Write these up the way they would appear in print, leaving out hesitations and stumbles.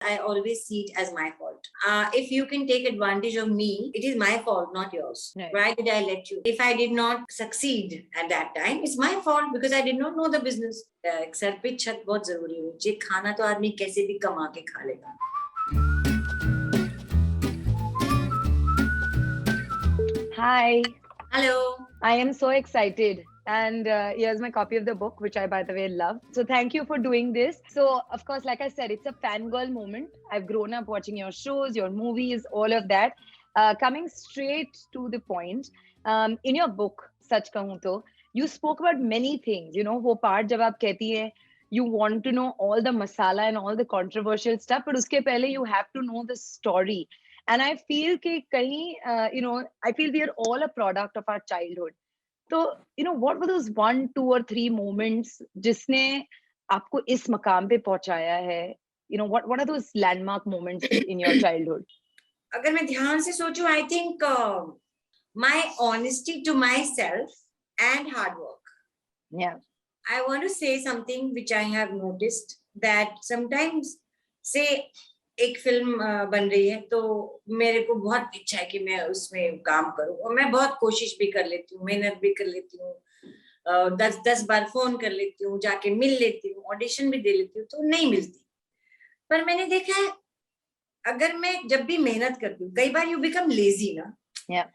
I always see it as my fault. If you can take advantage of me, it is my fault, not yours. Right. Why did I let you? If I did not succeed at that time, it's my fault because I did not know the business. Sir पे छत बहुत जरूरी है. ये खाना तो आदमी कैसे भी कमा के खा लेगा. Hi. Hello. I am so excited. And here's my copy of the book, which I, by the way, love. So thank you for doing this. So, of course, like I said, it's a fangirl moment. I've grown up watching your shows, your movies, all of that. Coming straight to the point, in your book, Sach Kahun To, you spoke about many things. You know, wo part jab aap kehti hai, you want to know all the masala and all the controversial stuff, but uske pehle you have to know the story. And I feel कि कहीं, you know, I feel we are all a product of our childhood. तो you know, what were those 1, 2 or 3 moments जिसने आपको इस मकाम पे पहुंचाया है? You know, what are those landmark moments in your childhood? अगर मैं ध्यान से सोचूं, I think my honesty to myself and hard work. Yeah. I want to say something which I have noticed that sometimes, say एक film बन रही है तो मेरे को बहुत इच्छा है कि मैं उसमें काम करूं और मैं बहुत कोशिश भी कर लेती हूँ, मेहनत भी कर लेती हूँ, 10 बार फोन कर लेती हूँ, जाके मिल लेती हूँ, ऑडिशन भी दे लेती हूँ, तो नहीं मिलती. पर मैंने देखा है अगर मैं जब भी मेहनत करती हूँ, कई बार यू बिकम लेजी ना. Yeah.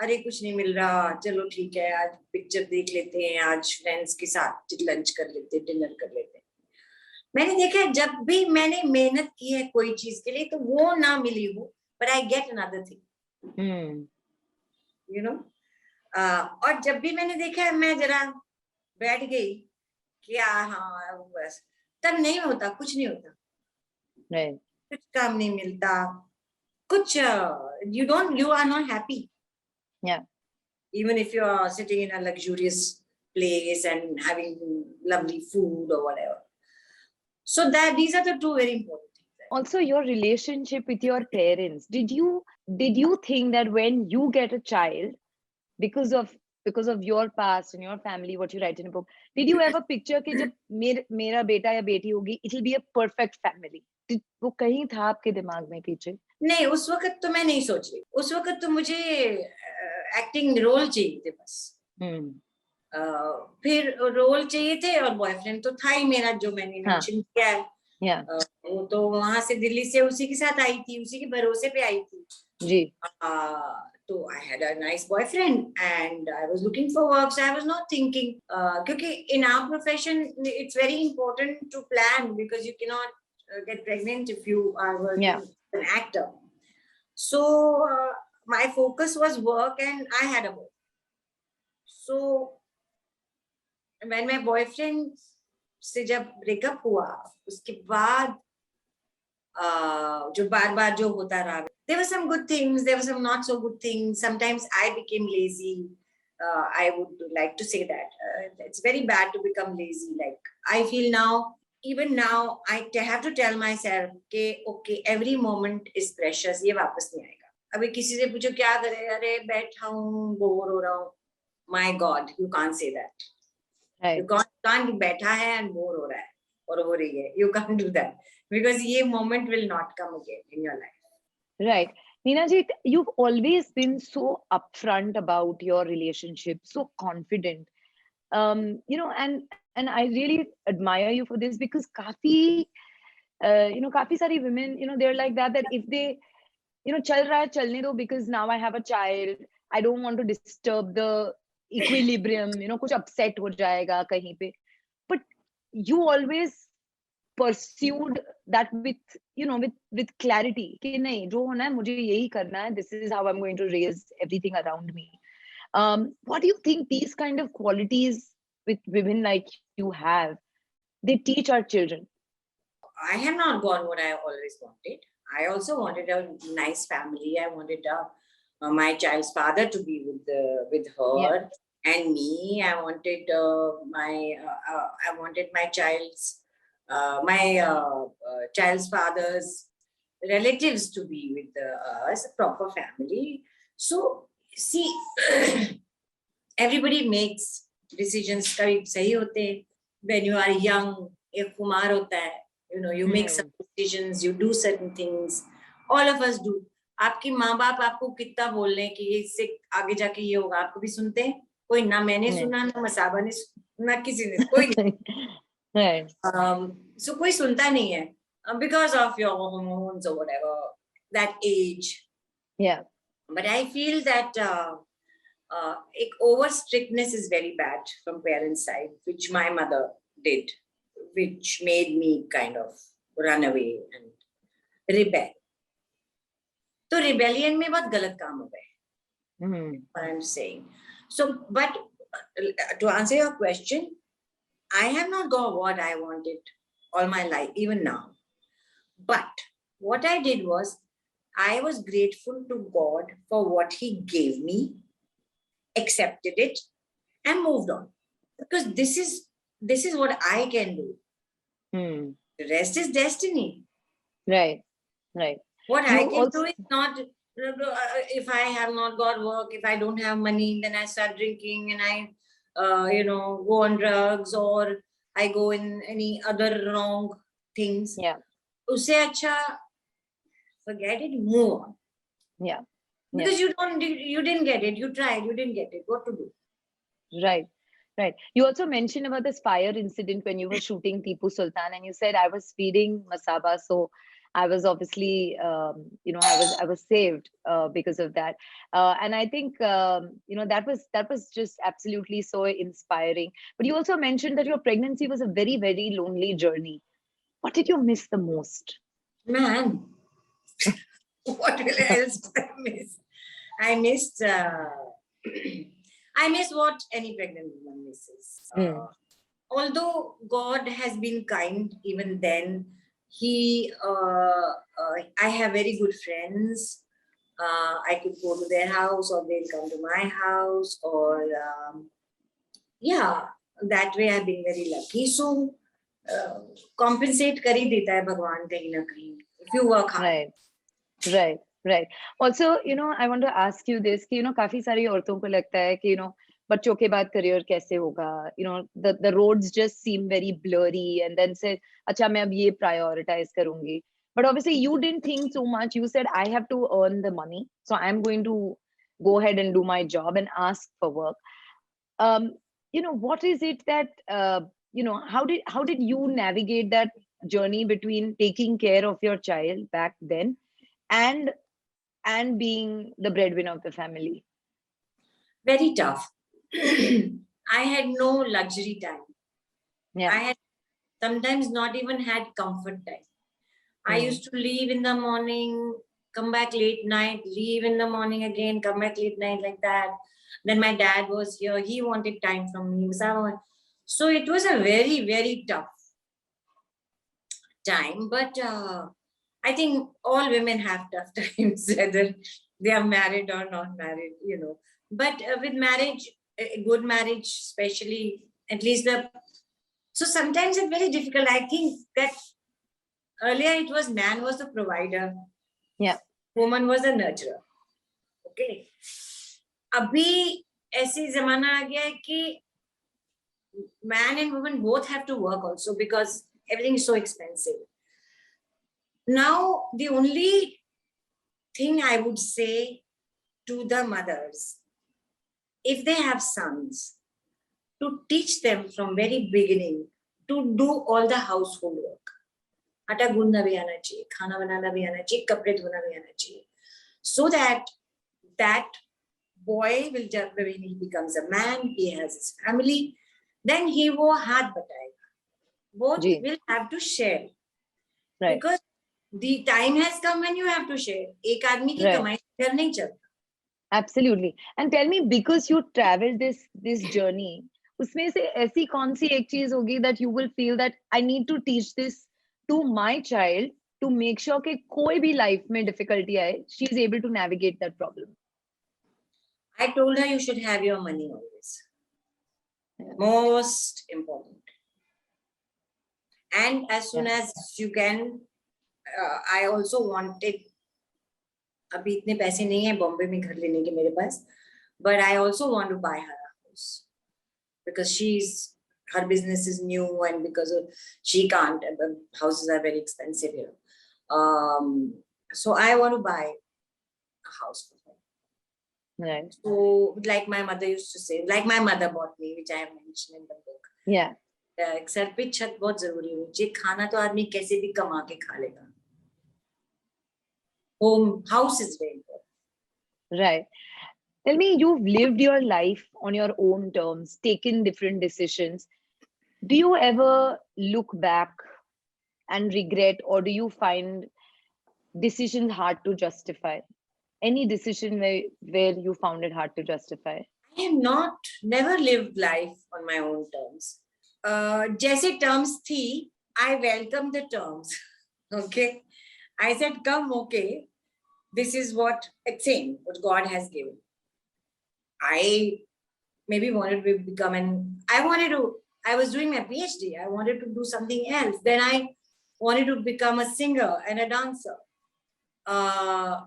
अरे कुछ नहीं मिल रहा, चलो ठीक है आज पिक्चर देख लेते हैं, आज फ्रेंड्स के साथ लंच कर लेते हैं, डिनर कर लेते हैं. मैंने देखा है जब भी मैंने मेहनत की है कोई चीज के लिए तो वो ना मिली हो, but I get another thing, you know. और जब भी मैंने देखा है मैं जरा बैठ गई कि हाँ बस, तब नहीं होता, कुछ नहीं होता. Right. कुछ काम नहीं मिलता, कुछ you are not happy. Yeah. Even if you are sitting in a luxurious place and having lovely food or whatever. So that these are the two very important things. Also, your relationship with your parents. Did you think that when you get a child, because of your past and your family, what you write in a book, did you ever picture कि जब मेरा बेटा या बेटी होगी, it will be a perfect family? वो कहीं था आपके दिमाग में पीछे? नहीं, उस वक्त तो मैं नहीं सोच रही. उस वक्त तो मुझे एक्टिंग रोल चाहिए थे बस. फिर रोल चाहिए थे और बॉयफ्रेंड तो था ही मेरा, जो मैंने मेंशन किया है. वो तो वहां से दिल्ली से उसी के साथ आई थी, उसी के भरोसे पे आई थी जी. तो I had a nice boyfriend and I was looking for work, so I was not thinking क्योंकि in our profession it's very important to plan because you cannot get pregnant if you are working as an actor. So my focus was work and I had a boy. So when my boyfriend से जब breakup हुआ उसके बाद जो बार-बार जो होता रहा, there were some good things, there were some not so good things. Sometimes I became lazy. I would like to say that it's very bad to become lazy. Like I feel now, even now, I have to tell myself कि okay, every moment is precious. ये वापस नहीं आएगा. अभी किसी से पूछो क्या करे, अरे बैठा हूँ, बोर हो रहा हूँ. My God, you can't say that. Right. You can't बैठा है and बोर हो रहा है और हो रही है. You can't do that because ये moment will not come again in your life. Right. Neenaji, you've always been so upfront about your relationship, so confident. You know, and I really admire you for this because काफी काफी सारी women, they're like that if they, चल रहा है चलने दो because now I have a child, I don't want to disturb the equilibrium, कुछ upset हो जाएगा कहीं पे. But you always pursued that with clarity कि नहीं, जो होना है मुझे यही करना है, this is how I'm going to raise everything around me. What do you think these kind of qualities with women like you have, they teach our children? I have not gone what I always wanted. I also wanted a nice family. I wanted my child's father to be with her and me. I wanted my child's child's father's relatives to be with us, a proper family. So see, everybody makes decisions. कभी सही होते हैं. When you are young, एक खुमार होता है You know, you make some decisions, you do certain things. All of us do. आपकी माँ बाप आपको कितना बोल रहे हैं कि ये इससे आगे जाके ये होगा, आपको भी सुनते हैं? कोई ना मैंने सुना, ना मसाबा ने सुना, किसी ने, कोई नहीं. So कोई सुनता नहीं है because of your hormones or whatever, that age. Yeah. But I feel that over strictness is very bad from parents' side, which my mother did, which made me kind of run away and rebel. So rebellion में बहुत गलत काम हो गए. I'm saying. So, but to answer your question, I have not got what I wanted all my life, even now. But what I did was, I was grateful to God for what He gave me, accepted it, and moved on. Because this is what I can do. The rest is destiny. Right, right. What I can do is not, if I have not got work, if I don't have money, then I start drinking and I, go on drugs, or I go in any other wrong things. Yeah. Usse acha, forget it, move on. Yeah. Because you didn't get it, you tried, you didn't get it, what to do? Right. Right. You also mentioned about this fire incident when you were shooting Tipu Sultan, and you said, I was feeding Masaba, so I was obviously, I was saved because of that. And I think, that was just absolutely so inspiring. But you also mentioned that your pregnancy was a very, very lonely journey. What did you miss the most? Man, what else I miss? I missed. I miss what any pregnant woman misses. Although God has been kind, even then, I have very good friends. I could go to their house, or they'll come to my house, or that way I've been very lucky. So compensate कर ही देता है भगवान कहीं ना कहीं if you work hard. Right. Also, I want to ask you this, कि काफी सारी औरतों को लगता है कि बच्चों के बाद करियर कैसे होगा, the roads just seem very blurry, and then say अच्छा मैं अब ये prioritize करूंगी. But obviously you didn't think so much. You said, I have to earn the money, so I'm going to go ahead and do my job and ask for work. What is it that how did you navigate that journey between taking care of your child back then and being the breadwinner of the family? Very tough. I had no luxury time. Yeah. I had sometimes not even had comfort time. I used to leave in the morning, come back late night, leave in the morning again, come back late night, like that. Then my dad was here. He wanted time from me. So it was a very, very tough time. But I think all women have tough times, whether they are married or not married, But with marriage, a good marriage, especially, at least so sometimes it's very difficult. I think that earlier it was man was the provider. Yeah. Woman was the nurturer. Okay. Abhi ऐसे ज़माना आ गया है कि man and woman both have to work also, because everything is so expensive. Now, the only thing I would say to the mothers, if they have sons, to teach them from very beginning to do all the household work. आटा गूंदना भी आना चाहिए, खाना बनाना भी आना चाहिए, कपड़े धोना भी आना चाहिए, so that boy will, when he becomes a man, he has his family, then he वो हाथ बटाएगा. Both will have to share. Right. Because the time has come when you have to share. एक आदमी की कमाई घर नहीं चलता. Absolutely. And tell me, because you traveled this journey, उसमें से ऐसी कौन सी एक चीज होगी that you will feel that I need to teach this to my child to make sure कि कोई भी life में difficulty आए, she is able to navigate that problem? I told her you should have your money always. Most important. And as soon as you can, I also wanted, अभी इतने पैसे नहीं है बॉम्बे में घर लेने के मेरे पास, but I also want to buy her a house, because she's her business is new, and because of, she can't, the houses are very expensive here. So I want to buy a house for her. Right. So like my mother used to say, like my mother bought me, which I have mentioned in the book. Yeah. Sir पे छत बहुत जरूरी होनी चाहिए, खाना तो आदमी कैसे भी कमा के खा लेगा. Home, house is very important. Right. Tell me, you've lived your life on your own terms, taken different decisions. Do you ever look back and regret, or do you find decisions hard to justify? Any decision where you found it hard to justify? I have never lived life on my own terms. जैसे terms थी, I welcome the terms. Okay, I said, come, okay, this is what it's saying, what God has given. I maybe wanted to become I was doing my PhD. I wanted to do something else. Then I wanted to become a singer and a dancer. I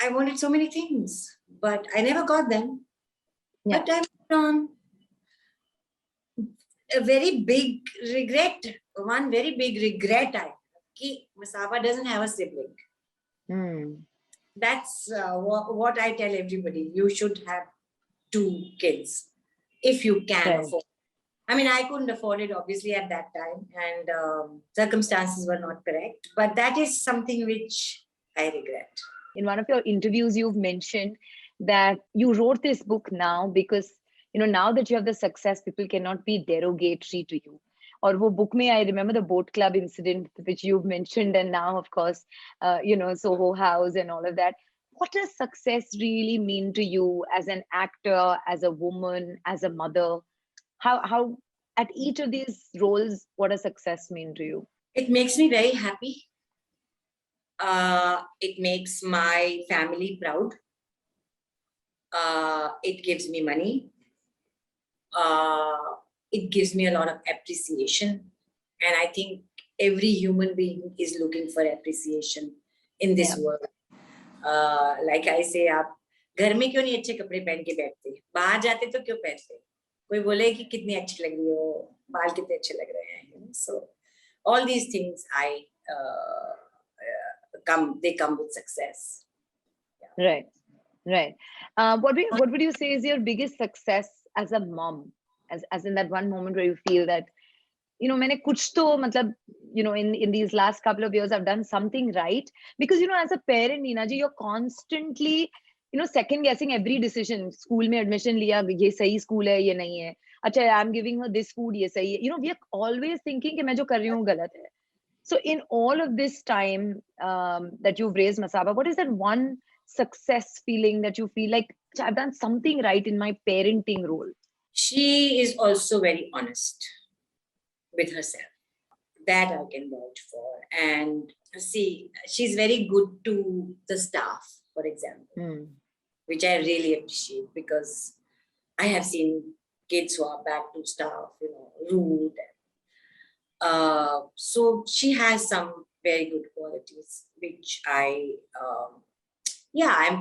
wanted so many things, but I never got them. Yeah. But I moved on. A very big regret, one very big regret I have, कि Masaba doesn't have a sibling. That's what I tell everybody. You should have 2 kids if you can afford. I mean, I couldn't afford it obviously at that time, and circumstances were not correct. But that is something which I regret. In one of your interviews, you've mentioned that you wrote this book now because, now that you have the success, people cannot be derogatory to you. Or wo book mein, I remember the boat club incident, which you've mentioned, and now, of course, Soho House and all of that. What does success really mean to you as an actor, as a woman, as a mother? How at each of these roles, what does success mean to you? It makes me very happy. It makes my family proud. It gives me money. It gives me a lot of appreciation. And I think every human being is looking for appreciation in this world. Like I say, आप घर में क्यों नहीं अच्छे कपड़े पहन के बैठते, बाहर जाते तो क्यों पहनते, कोई बोले कि कितनी अच्छी लग रही हो, बाल कितने अच्छे लग रहे हैं. So all these things they come with success. Right. What would you say is your biggest success as a mom, as in that one moment where you feel that, मैंने कुछ तो मतलब, in these last couple of years I've done something right? Because as a parent, Neena ji, you're constantly second guessing every decision. School में admission लिया, ये सही school है, ये नहीं है. अच्छा, I'm giving her this food, ये सही है. We are always thinking कि मैं जो कर रही हूँ गलत है. So in all of this time that you've raised Masaba, what is that one success feeling that you feel like I've done something right in my parenting role? She is also very honest with herself. That I can vouch for. And see, she's very good to the staff, for example, which I really appreciate, because I have seen kids who are back to staff, rude. So she has some very good qualities, which I'm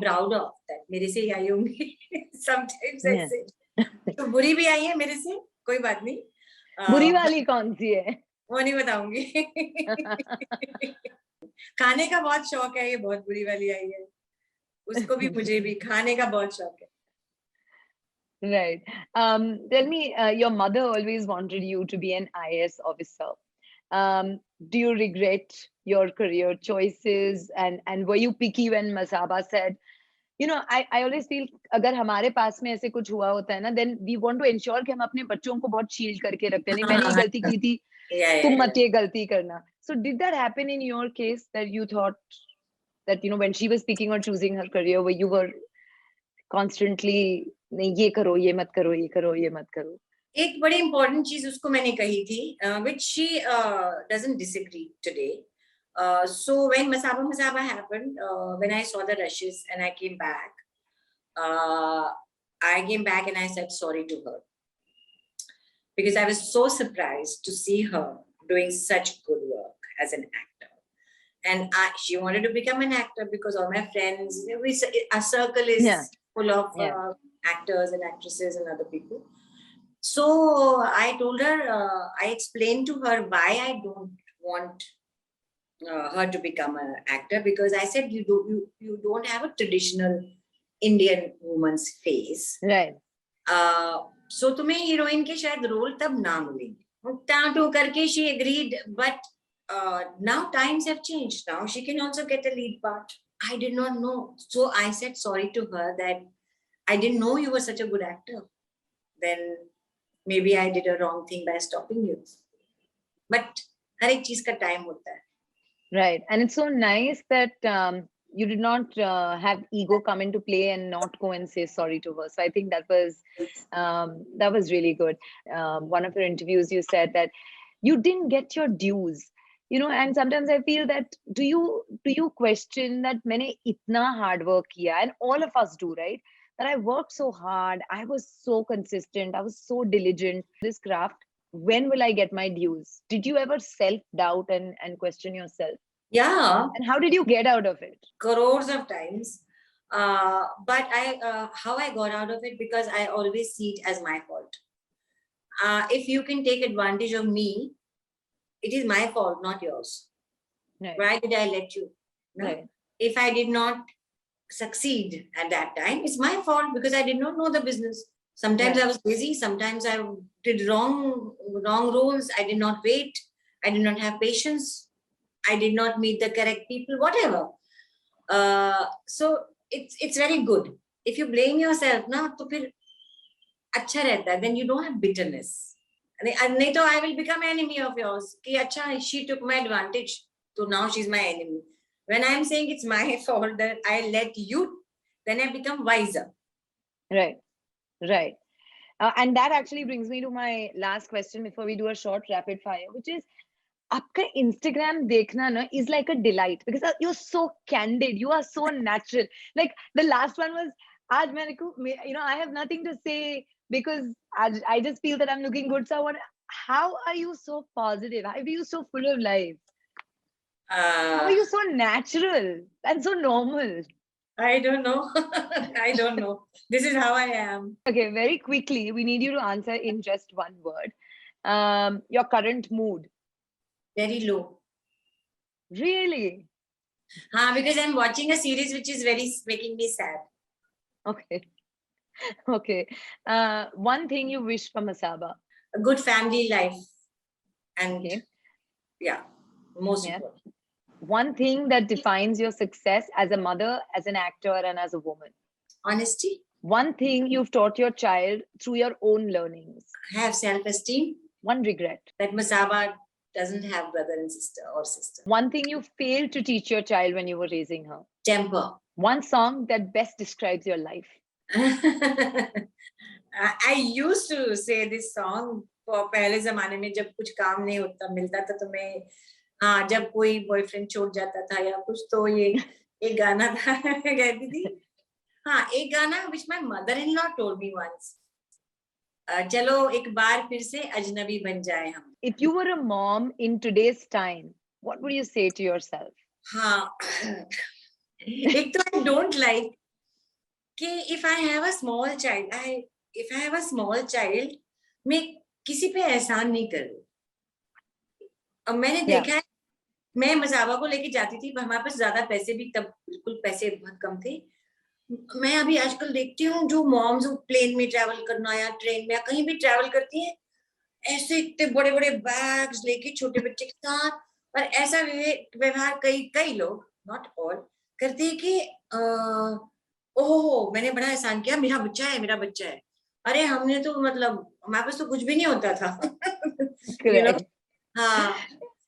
proud of. That मेरे से ही आई होंगी. Sometimes I say, तो बुरी भी आई है मेरे से, कोई बात नहीं. बुरी वाली कौन सी है? वो नहीं बताऊंगी. खाने का बहुत शौक है, ये बहुत बुरी वाली आई है. उसको भी मुझे भी खाने का बहुत शौक है. Right. Tell me, your mother always wanted you to be an IAS officer. Do you regret your career choices? And were you picky when Masaba said, I always feel अगर हमारे पास में ऐसे कुछ हुआ होता है ना, then we want to ensure कि हम अपने बच्चों को बहुत shield करके रखते हैं. नहीं, मैंने ये गलती की थी, तुम मत ये गलती करना. So did that happen in your case, that you thought that, when she was picking or choosing her career, where you were constantly, नहीं ये करो, ये मत करो, ये करो, ये मत करो? एक बड़ी important चीज उसको मैंने कही थी, which she doesn't disagree today. So when Masaba happened, when I saw the rushes and I came back, and I said sorry to her, because I was so surprised to see her doing such good work as an actor. And she wanted to become an actor because all my friends, our circle is full of actors and actresses and other people. So I told her, I explained to her why I don't want her to become an actor, because I said you don't have a traditional Indian woman's face. Right. So तुम्हें heroine के शायद role तब ना मिलेंगे. टाटू करके she agreed, but now times have changed. Now she can also get a lead part. I did not know, so I said sorry to her that I didn't know you were such a good actor. Then maybe I did a wrong thing by stopping you. But हर एक चीज का time होता है. Right. And it's so nice that you did not have ego come into play and not go and say sorry to her. So I think that was really good. One of your interviews, you said that you didn't get your dues, you know, and sometimes I feel that do you question that मैंने इतना hard work किया, and all of us do, right? That I worked so hard, I was so consistent, I was so diligent in this craft. When will I get my dues? Did you ever self-doubt and question yourself? Yeah, And how did you get out of it? crores of times. But how I got out of it, because I always see it as my fault. If you can take advantage of me, it is my fault, not yours. Right. Why did I let you? No? Right. If I did not succeed at that time, it's my fault, because I did not know the business. Sometimes Right. I was busy, sometimes I did wrong roles, I did not wait, I did not have patience, I did not meet the correct people, whatever. So it's very good. If you blame yourself, na, तो फिर अच्छा रहता है. Then you don't have bitterness. नहीं तो I will become enemy of yours. कि अच्छा, she took my advantage, so now she's my enemy. When I'm saying it's my fault that I let you, then I become wiser. Right. Right. And that actually brings me to my last question before we do a short rapid fire, which is, आपका Instagram देखना ना is like a delight, because you're so candid, you are so natural. Like the last one was, आज मेरे को, you know, I have nothing to say because I just feel that I'm looking good. So I want, how are you so positive? How are you so full of life? How are you so natural and so normal? I don't know. I don't know. This is how I am. Okay, very quickly, we need you to answer in just one word. Your current mood. Very low. Really? Because I'm watching a series which is very making me sad. Okay. Okay. One thing you wish for Masaba. A good family life. And Okay. yeah, most Yeah. important. One thing that defines your success as a mother, as an actor, and as a woman. Honesty. One thing you've taught your child through your own learnings. Have self-esteem. One regret. That Masaba doesn't have brother and sister or sister. One thing you failed to teach your child when you were raising her. Temper. One song that best describes your life. I used to say this song पहले जमाने में जब कुछ काम नहीं होता मिलता था तो मैं जब कोई बॉयफ्रेंड छोड़ जाता था या कुछ तो ये एक गाना था कहती थी एक गाना which my mother-in-law told me once. चलो एक बार फिर से अजनबी बन जाए हम. If you were a mom in today's time, what would you say to yourself? एक तो I don't like कि if I have a small child, मैं किसी पे एहसान नहीं करूँ. अब मैंने देखा है, मैं मसाबा को लेके जाती थी, हमारे पास ज्यादा पैसे भी तब बिल्कुल पैसे बहुत कम थे. मैं अभी आजकल देखती हूँ जो मॉम्स प्लेन में ट्रैवल करना या ट्रेन में या कहीं भी ट्रैवल करती हैं, ऐसे इतने बड़े बड़े बैग्स लेके छोटे बच्चे के साथ, और ऐसा व्यवहार कई लोग, नॉट ऑल, करते हैं कि ओहो मैंने बड़ा एहसान किया, मेरा बच्चा है. अरे हमने तो मतलब हमारे पास तो कुछ भी नहीं होता था. you know?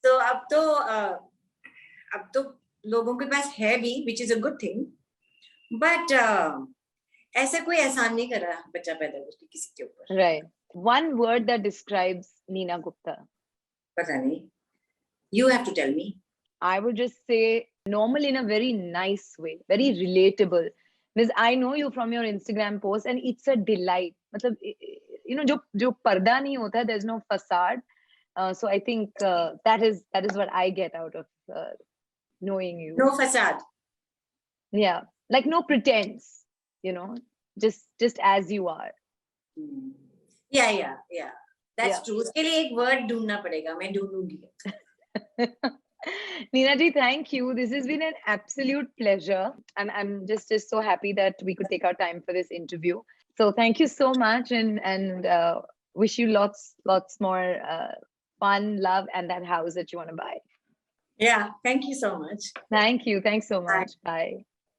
तो अब तो लोगों के पास है भी, which is a good thing, but ऐसा कोई एहसान नहीं कर रहा बच्चा पैदा करके किसी के ऊपर. Right. One word that describes Neena Gupta. पता नहीं. You have to tell me. I would just say normal in a very nice way, very relatable. Because I know you from your Instagram post, and it's a delight. मतलब, you know, जो पर्दा नहीं होता, there's no facade. So I think that is what I get out of knowing you. No facade. Yeah, like no pretense. You know, just as you are. Yeah. That's Yeah. true. उसके लिए एक word ढूंढना पड़ेगा. मैं ढूंढूंगी. Neena ji, thank you. This has been an absolute pleasure. I'm just so happy that we could take our time for this interview. So thank you so much, and wish you lots more fun, love, and that house that you want to buy. Yeah. Thank you so much. Thank you. Thanks so Bye. much. Bye.